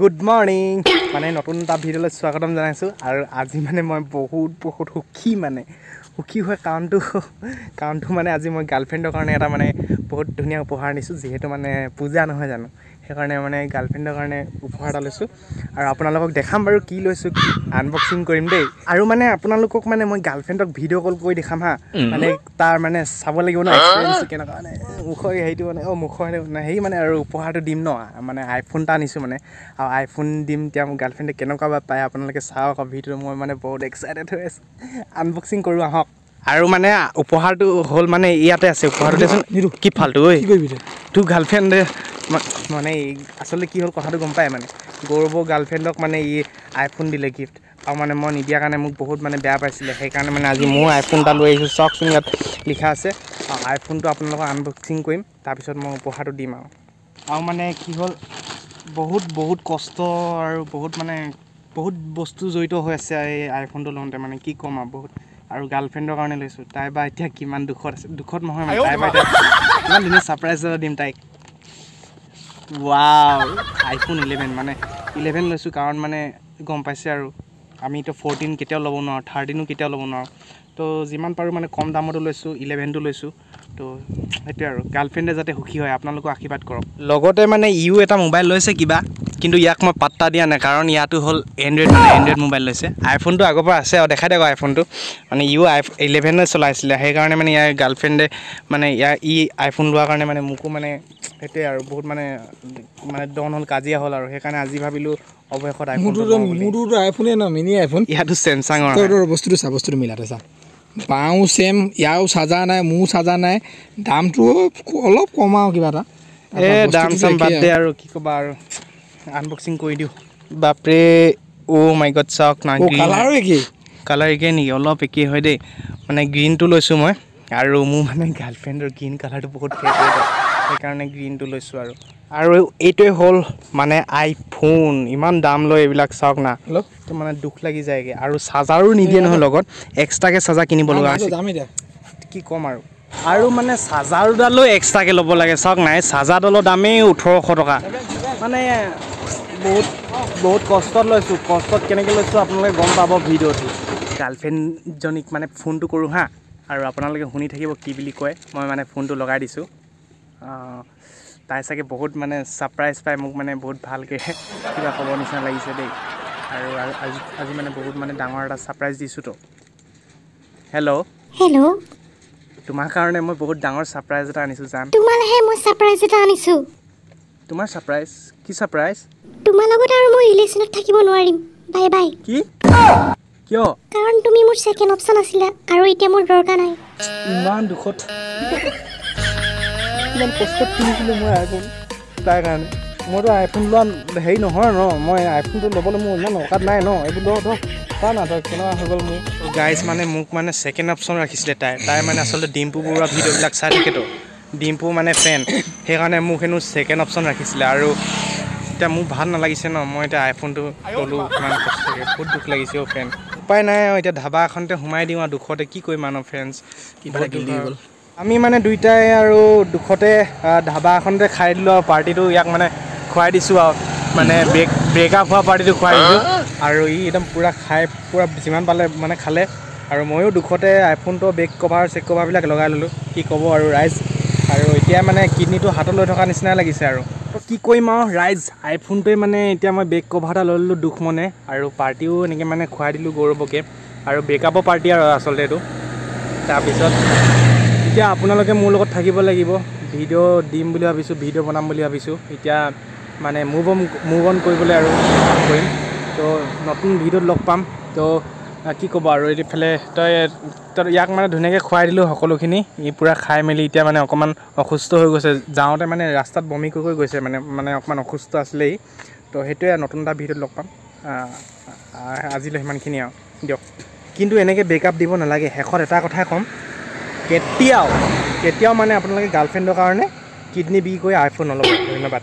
good morning মানে নতুন এটা ভিডিঅ'লৈ স্বাগতম জনাইছোঁ আৰু আজি মানে মই বহুত সুখী হৈ কাৰণটো মানে আজি মই গাৰ্লফ্ৰেণ্ডৰ কাৰণে এটা মানে বহুত ধুনীয়া উপহাৰ নিছোঁ যিহেতু মানে পূজা নহয় জানো সেইকাৰণে মানে গাৰ্লফ্ৰেণ্ডৰ কাৰণে উপহাৰ এটা লৈছোঁ আৰু আপোনালোকক দেখাম বাৰু কি লৈছোঁ আনবক্সিং কৰিম দেই আৰু মানে আপোনালোকক মানে মই গাৰ্লফ্ৰেণ্ডক ভিডিঅ' কল কৰি দেখাম হা মানে তাৰ মানে চাব লাগিব ন এক্সপিৰিয়েঞ্চ কেনেকুৱা মানে মুখৰ হেৰিটো মানে মুখৰ হেৰি মানে আৰু উপহাৰটো দিম ন মানে আইফোন এটা আনিছোঁ মানে আৰু আইফোন দিম এতিয়া মোৰ গাৰ্লফ্ৰেণ্ডে কেনেকুৱা বা পায় আপোনালোকে চাওক ভিডিঅ'টো মই মানে বহুত এক্সাইটেড হৈ আছোঁ আনবক্সিং কৰোঁ আহক আৰু মানে উপহাৰটো হ'ল মানে ইয়াতে আছে উপহাৰটো দেচোন কি ফাল্টু ঐ তোৰ গাৰ্লফ্ৰেণ্ডে মানে আচলতে কি হ'ল কথাটো গম পায় মানে গৌৰৱৰ গাৰ্লফ্ৰেণ্ডক মানে আইফোন দিলে গিফ্ট আৰু মানে মই নিদিয়াৰ কাৰণে মোক বহুত মানে বেয়া পাইছিলে সেইকাৰণে মানে আজি মই আইফোন এটা লৈ আহিছোঁ চাওকচোন ইয়াত লিখা আছে আইফোনটো আপোনালোকক আনবক্সিং কৰিম তাৰপিছত মই উপহাৰটো দিম আৰু মানে কি হ'ল বহুত কষ্ট আৰু বহুত বস্তু জড়িত হৈ আছে এই আইফোনটো লওঁতে মানে কি ক'ম আৰু বহুত আৰু গাৰ্লফ্ৰেণ্ডৰ কাৰণে লৈছোঁ তাই বা এতিয়া কিমান দুখত আছে দুখত নহয় মানে তাই বা এতিয়া কিমান ধুনীয়া ছাৰপ্ৰাইজ এটা দিম তাইক ৱাও আইফোন 11 মানে 11 লৈছোঁ কাৰণ মানে গম পাইছে আৰু আমিতো 14 কেতিয়াও ল'ব নোৱাৰোঁ 13ও কেতিয়াও ল'ব নোৱাৰোঁ তো যিমান পাৰোঁ মানে কম দামতো লৈছোঁ 11টো লৈছোঁ তো সেইটোৱে আৰু গাৰ্লফ্ৰেণ্ডে যাতে সুখী হয় আপোনালোকক আশীৰ্বাদ কৰক লগতে মানে এটা মোবাইল লৈছে কিবা কিন্তু ইয়াক মই পাত্তা দিয়া নাই কাৰণ ইয়াতো হ'ল এণ্ড্ৰইড মোবাইল লৈছে আইফোনটো আগৰ পৰা আছে আৰু দেখাই দিয়ক আইফোনটো মানে 11 চলাইছিলে সেইকাৰণে মানে ইয়াৰ গাৰ্লফ্ৰেণ্ডে মানে আইফোন লোৱাৰ কাৰণে মানে মোকো মানে সেইটোৱে আৰু বহুত মানে ডন হ'ল কাজিয়া হ'ল আৰু সেইকাৰণে আজি ভাবিলোঁ অৱশেষত মোৰতো আইফোনে ন মিনি আইফোন ইয়াতো চেমচাঙৰ বস্তুটো মিলাতে চা বাও চেম ইয়াও চাৰ্জাৰ নাই মোৰ চাৰ্জাৰ নাই দামটো অলপ কম আৰু কিবা এটা দাম চাম বাদ দে আৰু কি ক'বা আৰু আনবক্সিং কৰি দিওঁ বাপৰে অ' মাই গড চাওক না কালাৰ একেই নেকি অলপ একেই হয় দেই মানে গ্ৰীণটো লৈছোঁ মই আৰু মোৰ মানে গাৰ্লফ্ৰেণ্ডৰ গ্ৰীণ কালাৰটো বহুত ফেভৰেট হয় সেইকাৰণে গ্ৰীণটো লৈছোঁ আৰু এইটোৱে হ'ল মানে আইফোন ইমান দাম লয় এইবিলাক চাওক না তো মানে দুখ লাগি যায়গৈ আৰু চাৰ্জাৰো নিদিয়ে নহয় লগত এক্সট্ৰাকৈ চাৰ্জাৰ কিনিব লগা হৈছে কি ক'ম আৰু মানে চাৰ্জাৰডালো এক্সট্ৰাকৈ ল'ব লাগে চাওক নাই চাৰ্জাৰডালৰ দামেই 1800 টকা মানে বহুত কষ্টত লৈছোঁ কেনেকৈ লৈছোঁ আপোনালোকে গম পাব ভিডিঅ'টো গাৰ্লফ্ৰেণ্ডজনীক মানে ফোনটো কৰোঁ হা আৰু আপোনালোকে শুনি থাকিব কি বুলি কয় মই মানে ফোনটো লগাই দিছোঁ তাই চাগে বহুত মানে ছাৰপ্ৰাইজ পাই মোক মানে বহুত ভালকৈ কিবা ক'ব নিচিনা লাগিছে দেই আৰু আজি মানে বহুত মানে ডাঙৰ এটা ছাৰপ্ৰাইজ দিছোঁতো হেল্ল' তোমাৰ কাৰণে মই বহুত ডাঙৰ ছাৰপ্ৰাইজ এটা আনিছোঁ জান তোমালৈহে মই ছাৰপ্ৰাইজ এটা আনিছোঁ তোমাৰ ছাৰপ্ৰাইজ কি ছাৰপ্ৰাইজ তোমাৰ লগত আৰু মই ৰিলেশ্যনত থাকিব নোৱাৰিম বাই বাই কি কিয় কাৰণ তুমি মোৰ ছেকেণ্ড অপশ্যন আছিলা আৰু এতিয়া মোৰ দৰকাৰ নাই ইমান দুখত ইমান কষ্টত কিনিছিলোঁ মই আইফোন তাৰ কাৰণে মইতো আইফোন লোৱা হেৰি নহয় ন মই আইফোনটো ল'বলৈ মোৰ ইমান অকাত নাই ন এইবোৰ ধৰক তাৰ না ধৰক কেনেকুৱা হৈ গ'ল মোৰ গাইজ মানে মোক মানে ছেকেণ্ড অপশ্যন ৰাখিছিলে তাই মানে আচলতে ডিম্পু বৰুৱা ভিডিঅ'বিলাক চাই থাকেতো ডিম্পু মানে ফেন সেইকাৰণে মোক হেনো ছেকেণ্ড অপশ্যন ৰাখিছিলে আৰু এতিয়া মোক ভাল নালাগিছে ন মই এতিয়া আইফোনটো ল'লোঁ ইমান কষ্টকৈ বহুত দুখ লাগিছে অ' ফ্ৰেণ্ড উপায় নাই আৰু এতিয়া ধাবা এখনতে সোমাই দিওঁ আৰু দুখতে কি কৰিম আৰু ফ্ৰেণ্ডছ কিবা গিলি গ'ল আমি মানে দুইটাই আৰু দুখতে ধাবা এখনতে খাই দিলোঁ আৰু পাৰ্টিটো ইয়াক মানে খুৱাই দিছোঁ আৰু মানে ব্ৰেকআপ হোৱা পাৰ্টিটো খুৱাই দিছোঁ আৰু একদম পূৰা যিমান পালে মানে খালে আৰু ময়ো দুখতে আইফোনটো বেক কভাৰবিলাক লগাই ল'লোঁ কি ক'ব আৰু ৰাইজ আৰু এতিয়া মানে কিডনীটো হাতত লৈ থকা নিচিনাই লাগিছে আৰু কি কৰিম আৰু ৰাইজ আইফোনটোৱে মানে এতিয়া মই বেক কভাৰ এটা লৈ ল'লোঁ দুখ মনে আৰু পাৰ্টিও এনেকৈ মানে খুৱাই দিলোঁ গৌৰৱকে আৰু ব্ৰেকআপৰ পাৰ্টি আৰু আচলতে এইটো তাৰপিছত এতিয়া আপোনালোকে মোৰ লগত থাকিব লাগিব ভিডিঅ' দিম বুলি ভাবিছোঁ ভিডিঅ' বনাম বুলি ভাবিছোঁ এতিয়া মানে মুভ অন কৰিবলৈ আৰু কৰিম তো নতুন ভিডিঅ'ত লগ পাম তো কি ক'ব আৰু এইফালে তই ইয়াক মানে ধুনীয়াকৈ খুৱাই দিলোঁ সকলোখিনি পূৰা খাই মেলি এতিয়া মানে অকণমান অসুস্থ হৈ গৈছে যাওঁতে মানে ৰাস্তাত বমি কৰি গৈছে মানে অকণমান অসুস্থ আছিলেই তো সেইটোৱে নতুন এটা ভিডিঅ'ত লগ পাম আজিলৈ সিমানখিনি আৰু দিয়ক কিন্তু এনেকৈ ব্ৰেকআপ দিব নালাগে শেষত এটা কথাই ক'ম কেতিয়াও মানে আপোনালোকে গাৰ্লফ্ৰেণ্ডৰ কাৰণে কিডনী বিক্ৰী কৰি আইফোন নল'ব ধন্যবাদ